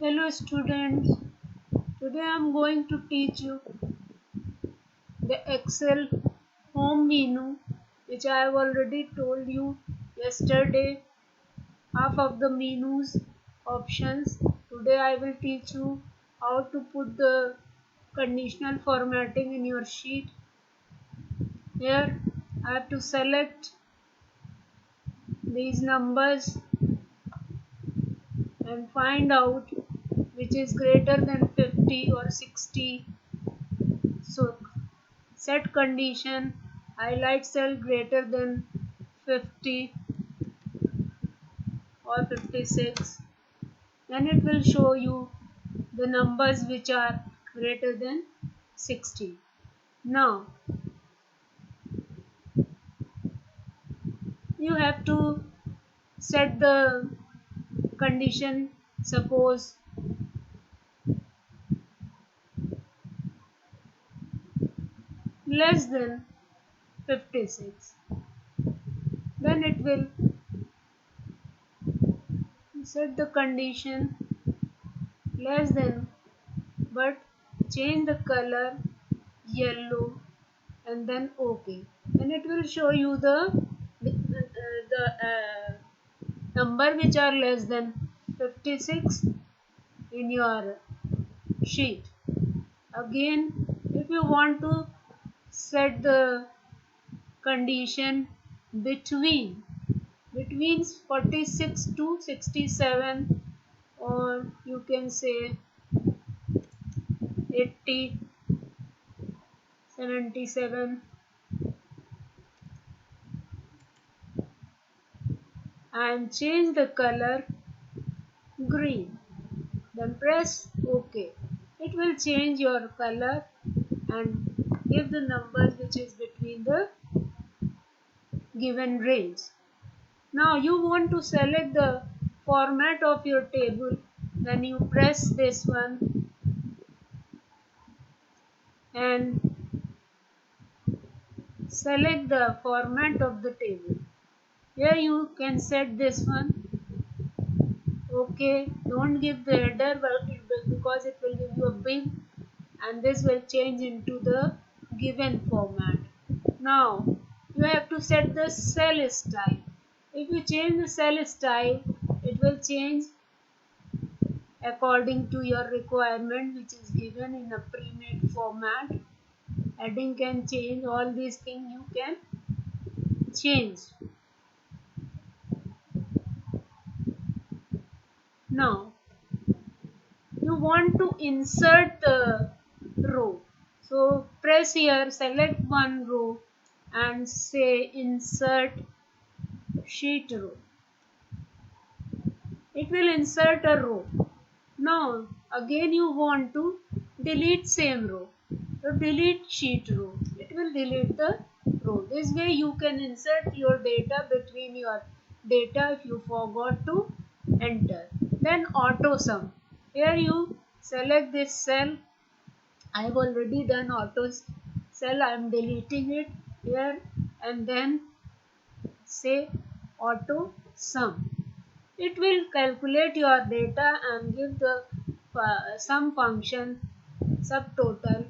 Hello students, today I am going to teach you the Excel home menu which I have already told you yesterday. Half of the menus options. Today I will teach you how to put the conditional formatting in your sheet. Here I have to select these numbers and find out which is greater than 50 or 60. So set condition highlight cell greater than 50 or 56, then it will show you the numbers which are greater than 60. Now you have to set the condition, suppose less than 56, then it will set the condition less than, but change the color yellow and then OK, and it will show you the number which are less than 56 in your sheet. Again, if you want to set the condition between 46 to 67, or you can say 80, 77, and change the color green, then press OK. It will change your color and give the numbers which is between the given range. Now you want to select the format of your table, then you press this one and select the format of the table. Here you can set this one. Okay, don't give the header because it will give you a big, and this will change into the given format. Now you have to set the cell style. If you change the cell style, it will change according to your requirement, which is given in a pre-made format. Heading can change, all these things you can change. Now you want to insert the row, so press here, select one row and say insert sheet row. It will insert a row. Now again you want to delete same row, so delete sheet row. It will delete the row. This way you can insert your data between your data if you forgot to enter. Then auto sum. Here you select this cell. I have already done auto cell. I am deleting it here, and then say auto sum. It will calculate your data and give the sum function subtotal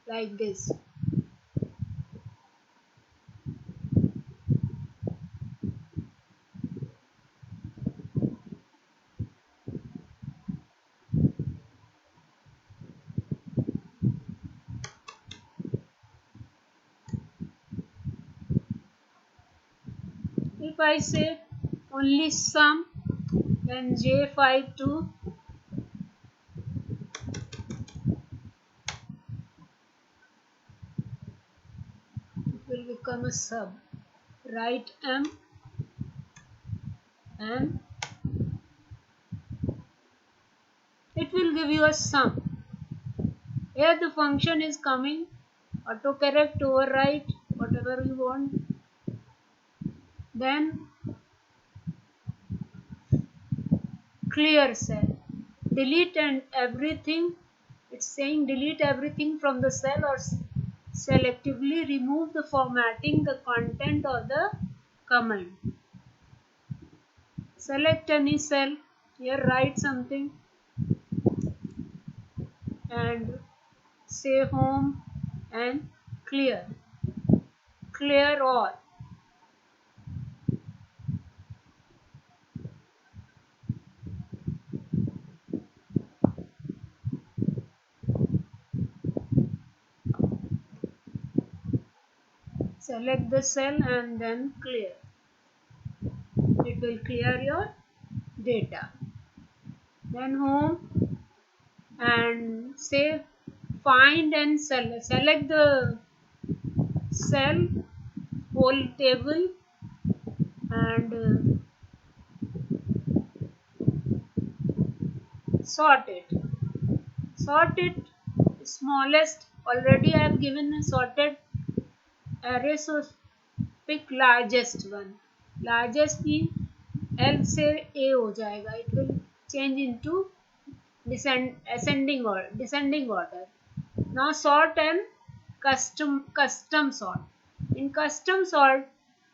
like this. If I say only sum, then J5 to it will become a sub. Write M and it will give you a sum. Here the function is coming, autocorrect, overwrite, whatever you want. Then clear cell, delete and everything. It's saying delete everything from the cell or selectively remove the formatting, the content or the command. Select any cell. Here write something. and say home and clear. Clear all. Select the cell and then clear. It will clear your data. Then home and say find and select the cell, whole table, and sort it. Sort it smallest. Already I have given a sorted array, so pick largest one. Largest mean L से A हो जाएगा. It will change into descending order. Now sort and custom sort. In custom sort,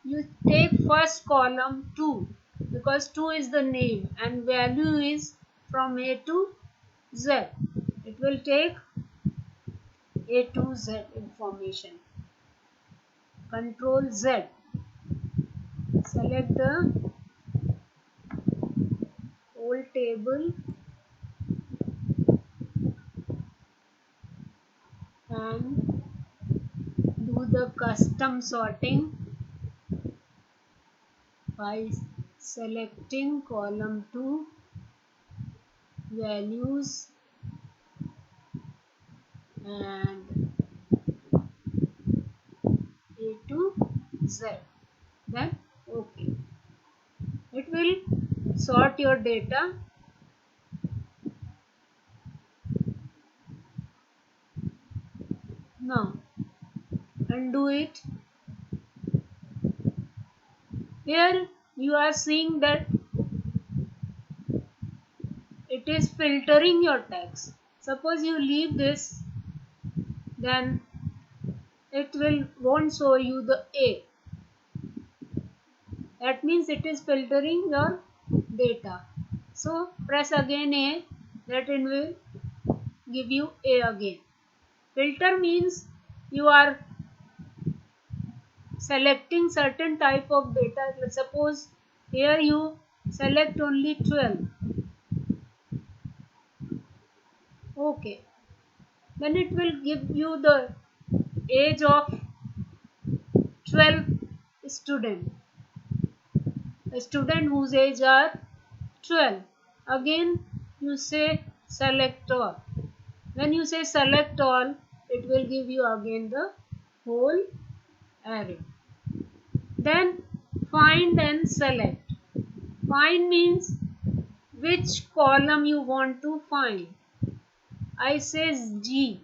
you take first column 2 because 2 is the name and value is from A to Z. It will take A to Z information. Control Z. Select the whole table and do the custom sorting by selecting column 2 values and A to Z. Then OK. It will sort your data. Now undo it. Here you are seeing that it is filtering your text. Suppose you leave this, then it won't show you the A. That means it is filtering your data. So press again A, that it will give you A again. Filter means you are selecting certain type of data. Suppose here you select only 12. Okay. Then it will give you the age of 12 student. A student whose age are 12. Again you say select all. When you say select all, it will give you again the whole array. Then find and select. Find means which column you want to find. I say G.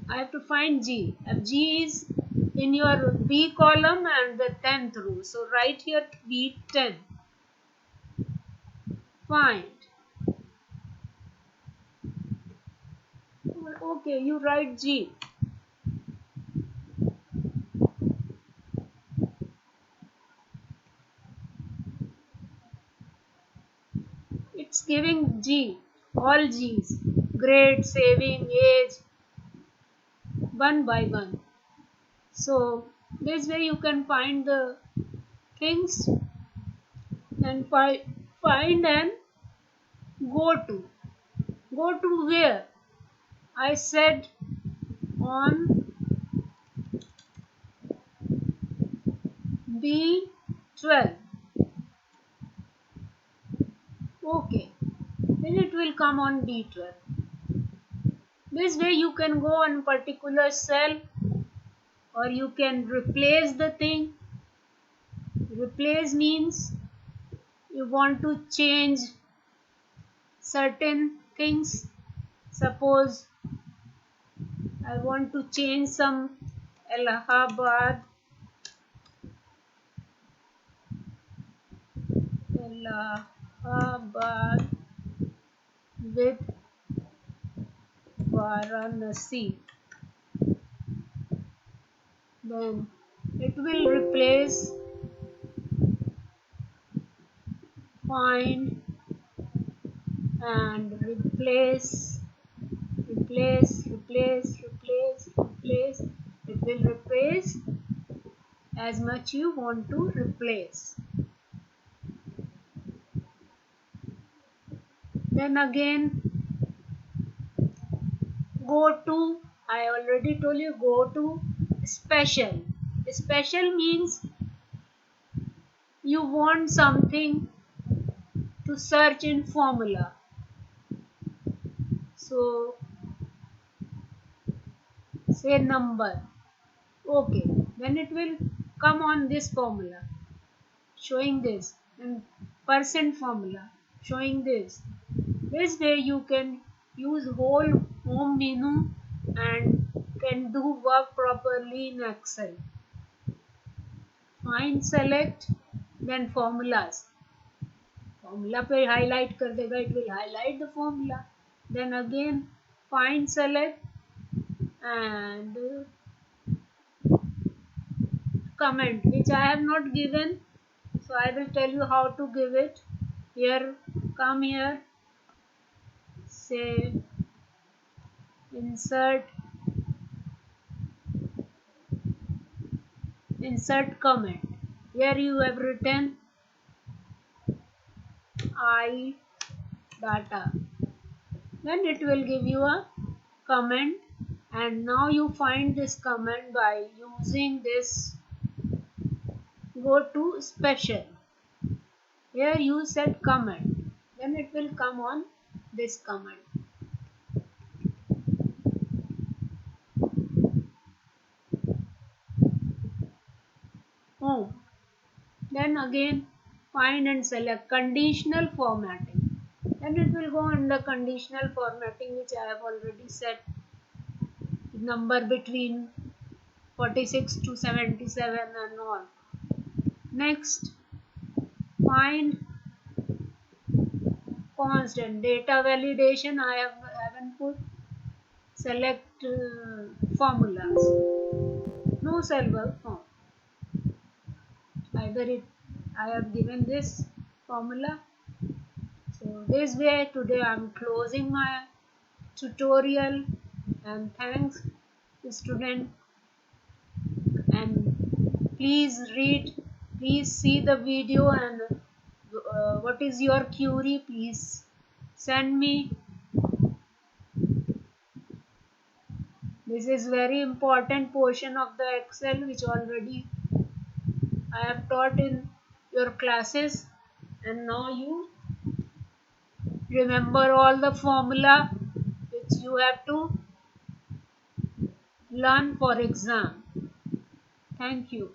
I have to find G. G is in your B column and the 10th row. So write here B10. Find. Okay, you write G. It's giving G, all G's, grade, saving, age, one by one. So this way you can find the things and find and go to. Go to where? I said on B12. Okay, then it will come on B12. This way you can go on particular cell or you can replace the thing. Replace means you want to change certain things. Suppose I want to change some Allahabad with Varanasi. Then it will replace find and replace, replace, replace, replace, replace. It will replace as much you want to replace. Then again go to, I already told you, go to special. Special means you want something to search in formula. So say number. Okay, then it will come on this formula showing this, and percent formula showing this. This way you can use whole home menu and can do work properly in Excel. Find, select, then formulas. Formula पे highlight कर देगा, it will highlight the formula. Then again find, select and comment, which I have not given, so I will tell you how to give it. Here, come here, say insert comment. Here you have written I data, then it will give you a comment, and now you find this comment by using this. Go to special. Here you set comment, then it will come on this comment. Home. Then again find and select conditional formatting. Then it will go under conditional formatting, which I have already set number between 46 to 77 and all. Next, find constant data validation. I haven't put. Select formulas. No cell work form. Either it, I have given this formula. So this way today I am closing my tutorial, and thanks student, and please read, please see the video, and what is your query, please send me. This is very important portion of the Excel which already I have taught in your classes, and now you remember all the formula which you have to learn for exam. Thank you.